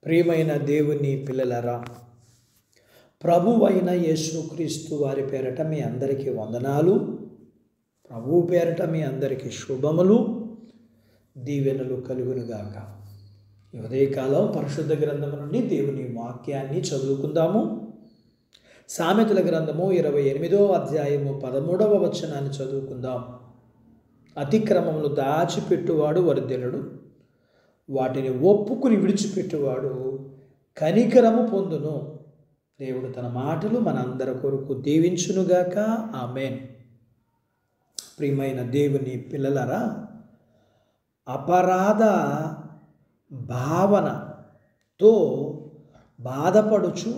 ప్రియమైన దేవుని పిల్లలరా, ప్రభువైన యేసుక్రీస్తు వారి పేరట మీ అందరికీ వందనాలు. ప్రభువు పేరట మీ అందరికీ శుభములు, దీవెనలు కలుగునుగాక. ఈ ఉదయకాలం పరిశుద్ధ గ్రంథము నుండి దేవుని వాక్యాన్ని చదువుకుందాము. సామెతల గ్రంథము 28వ అధ్యాయము 13వ వచనాన్ని చదువుకుందాం. అతిక్రమములు దాచిపెట్టువాడు వర్ధిల్లుడు, వాటిని ఒప్పుకుని విడిచిపెట్టువాడు కనికరము పొందును. దేవుడు తన మాటలు మనందరి కొరకు దీవించునుగాక. ఆమేన్. ప్రియమైన దేవుని పిల్లలరా, అపరాధ భావనతో బాధపడుచు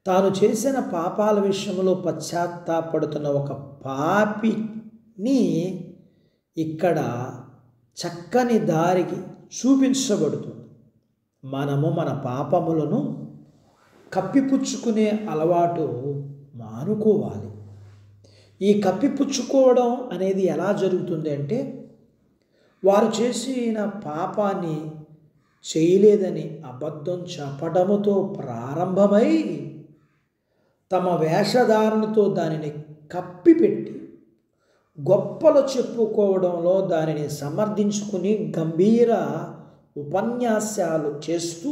తాను చేసిన పాపాల విషయంలో పశ్చాత్తాపడుతున్న ఒక పాపిని ఇక్కడ చక్కని దారికి చూపించబడుతుంది. మనము మన పాపములను కప్పిపుచ్చుకునే అలవాటు మానుకోవాలి. ఈ కప్పిపుచ్చుకోవడం అనేది ఎలా జరుగుతుంది అంటే, వారు చేసిన పాపాన్ని చేయలేదని అబద్ధం చెప్పడముతో ప్రారంభమై తమ వేషధారణతో దానిని కప్పిపెట్టి గొప్పలు చెప్పుకోవడంలో దానిని సమర్థించుకుని గంభీర ఉపన్యాసాలు చేస్తూ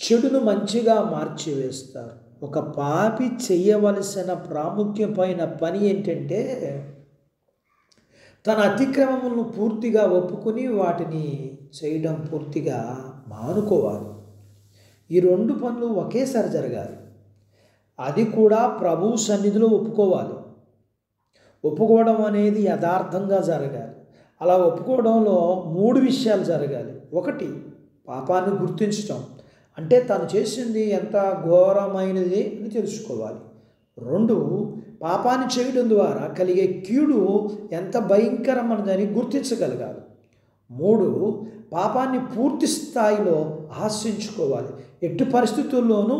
చెడును మంచిగా మార్చివేస్తారు. ఒక పాపి చేయవలసిన ప్రాముఖ్యమైన పని ఏంటంటే, తన అతిక్రమములను పూర్తిగా ఒప్పుకొని వాటిని చేయడం పూర్తిగా మానుకోవాలి. ఈ రెండు పనులు ఒకేసారి జరగాలి. అది కూడా ప్రభు సన్నిధిలో ఒప్పుకోవాలి. ఒప్పుకోవడం అనేది యథార్థంగా జరగాలి. అలా ఒప్పుకోవడంలో 3 విషయాలు జరగాలి. 1, పాపాన్ని గుర్తించటం, అంటే తను చేసింది ఎంత ఘోరమైనది అని తెలుసుకోవాలి. 2, పాపాన్ని చేయడం ద్వారా కలిగే కీడు ఎంత భయంకరమైనదని గుర్తించగలగాలి. 3, పాపాన్ని పూర్తి స్థాయిలో ఆశించుకోవాలి. ఎట్టి పరిస్థితుల్లోనూ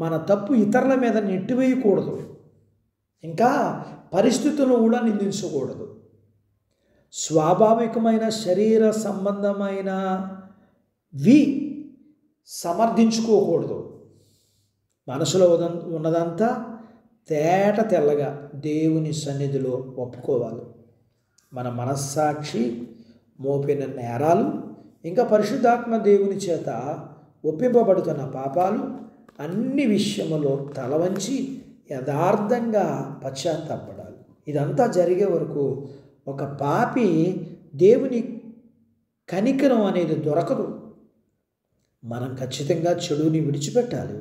మన తప్పు ఇతరుల మీద నెట్టివేయకూడదు, ఇంకా పరిస్థితులను కూడా నిందించకూడదు. స్వాభావికమైన శరీర సంబంధమైనవి సమర్థించుకోకూడదు. మనసులో ఉన్నదంతా తేట తెల్లగా దేవుని సన్నిధిలో ఒప్పుకోవాలి. మన మనస్సాక్షి మోపిన నేరాలు, ఇంకా పరిశుద్ధాత్మ దేవుని చేత ఒప్పింపబడుతున్న పాపాలు అన్ని విషయములో తలవంచి యథార్థంగా పశ్చాత్తాపడాలి. ఇదంతా జరిగే వరకు ఒక పాపి దేవుని కనికరం అనేది దొరకదు. మనం ఖచ్చితంగా చెడుని విడిచిపెట్టాలి.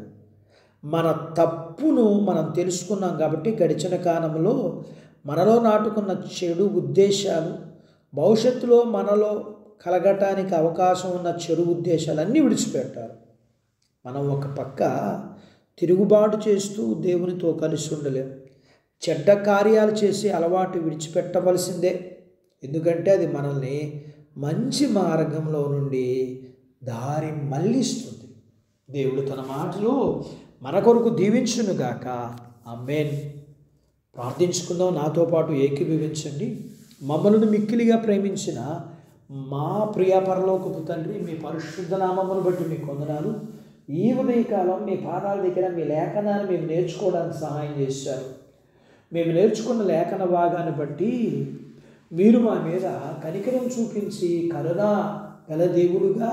మన తప్పును మనం తెలుసుకున్నాం కాబట్టి గడిచిన కాలంలో మనలో నాటుకున్న చెడు ఉద్దేశాలు, భవిష్యత్తులో మనలో కలగటానికి అవకాశం ఉన్న చెడు ఉద్దేశాలన్నీ విడిచిపెట్టాలి. మనం ఒక పక్క తిరుగుబాటు చేస్తూ దేవునితో కలిసి ఉండలేం. చెడ్డ కార్యాలు చేసి అలవాటు విడిచిపెట్టవలసిందే. ఎందుకంటే అది మనల్ని మంచి మార్గంలో నుండి దారి మళ్ళిస్తుంది. దేవుడు తన మాటలు మన కొరకు దీవించునుగాక. ఆమేన్. ప్రార్థించుకుందాం. నాతో పాటు ఏకీభవించండి. మమ్మల్ని మిక్కిలిగా ప్రేమించిన మా ప్రియ పరలోకపు తండ్రి, మీ పరిశుద్ధ నామమును బట్టి మీకు వందనాలు. ఈ ఉదయకాలం మీ పాదాల దగ్గర మీ లేఖనాన్ని మేము నేర్చుకోవడానికి సహాయం చేశారు. మేము నేర్చుకున్న లేఖన భాగాన్ని బట్టి మీరు మా మీద కనికరం చూపించి కరుణ గల దేవుడుగా,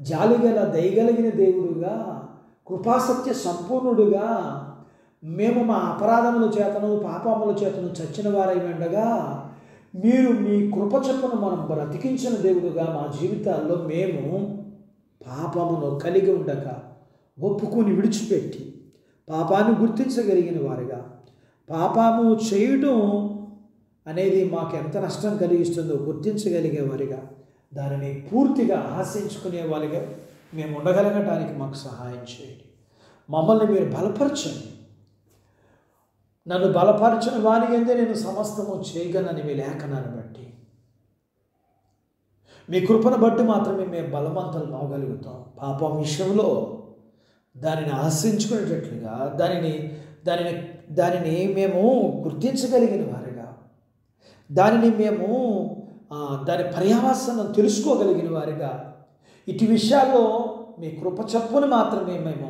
జాలిగల దయగలిగిన దేవుడుగా, కృపాసత్య సంపూర్ణుడుగా, మేము మా అపరాధముల చేతను పాపముల చేతను చచ్చిన వారై ఉండగా మీరు మీ కృప చొప్పున మనం బ్రతికించిన దేవుడుగా మా జీవితాల్లో మేము పాపమును కలిగి ఉండక ఒప్పుకొని విడిచిపెట్టి పాపాన్ని గుర్తించగలిగిన వారుగా, పాపము చేయడం అనేది మాకు ఎంత నష్టం కలిగిస్తుందో గుర్తించగలిగే వారిగా, దానిని పూర్తిగా ఆశించుకునే వారిగా మేము ఉండగలగటానికి మాకు సహాయం చేయండి. మమ్మల్ని మీరు బలపరచండి. నన్ను బలపరచిన వారి యందే నేను సమస్తము చేయగలనని మీ లేఖనాన్ని బట్టి, మీ కృపను బట్టి మాత్రమే మేము బలవంతులు అవగలుగుతాం. పాపం విషయంలో దానిని ఆశించుకునేటట్లుగా దానిని మేము గుర్తించగలిగిన వారిగా, దానిని మేము దాని పర్యావసనం తెలుసుకోగలిగిన వారిగా, ఇటు విషయాల్లో మీ కృప చప్పున మాత్రమే మేము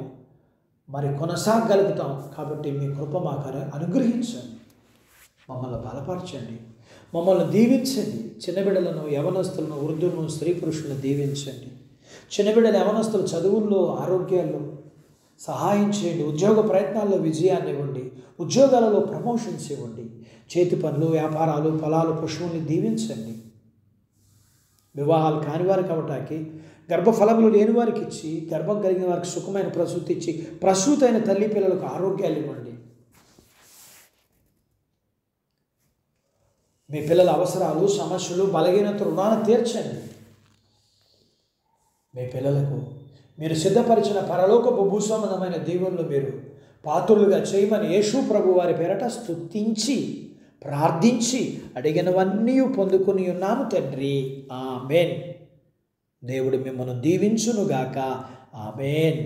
మరి కొనసాగలుగుతాం. కాబట్టి మీ కృప మాకు అనుగ్రహించండి, మమ్మల్ని బలపరచండి, మమ్మల్ని దీవించండి. చిన్నబిడ్డలను, యవనస్తులను, వృద్ధులను, స్త్రీ పురుషులను దీవించండి. చిన్నబిడ్డలు, యవనస్తులు చదువుల్లో, ఆరోగ్యాల్లో సహాయం చేయండి. ఉద్యోగ ప్రయత్నాల్లో విజయాన్ని ఇవ్వండి. ఉద్యోగాలలో ప్రమోషన్స్ ఇవ్వండి. చేతి పనులు, వ్యాపారాలు, పొలాలు, పశువుల్ని దీవించండి. వివాహాలు కాని వారికి అవటానికి, గర్భఫలములు లేని వారికి ఇచ్చి, గర్భం కలిగిన వారికి సుఖమైన ప్రసూతి ఇచ్చి, ప్రసూతి అయిన తల్లి పిల్లలకు ఆరోగ్యాలు ఇవ్వండి. మీ పిల్లల అవసరాలు, సమస్యలు, బలహీనత రుణాన్ని తీర్చండి. మీ పిల్లలకు మీరు సిద్ధపరిచిన పరలోకపు భూసంబంధమైన దీవెనలు మీరు పాత్రులుగా చేయమని యేసు ప్రభు వారి పేరట స్తుతించి ప్రార్థించి అడిగినవన్నీ పొందుకుని ఉన్నాము తండ్రి. ఆమేన్. దేవుడు మిమ్మల్ని దీవించునుగాక. ఆమేన్.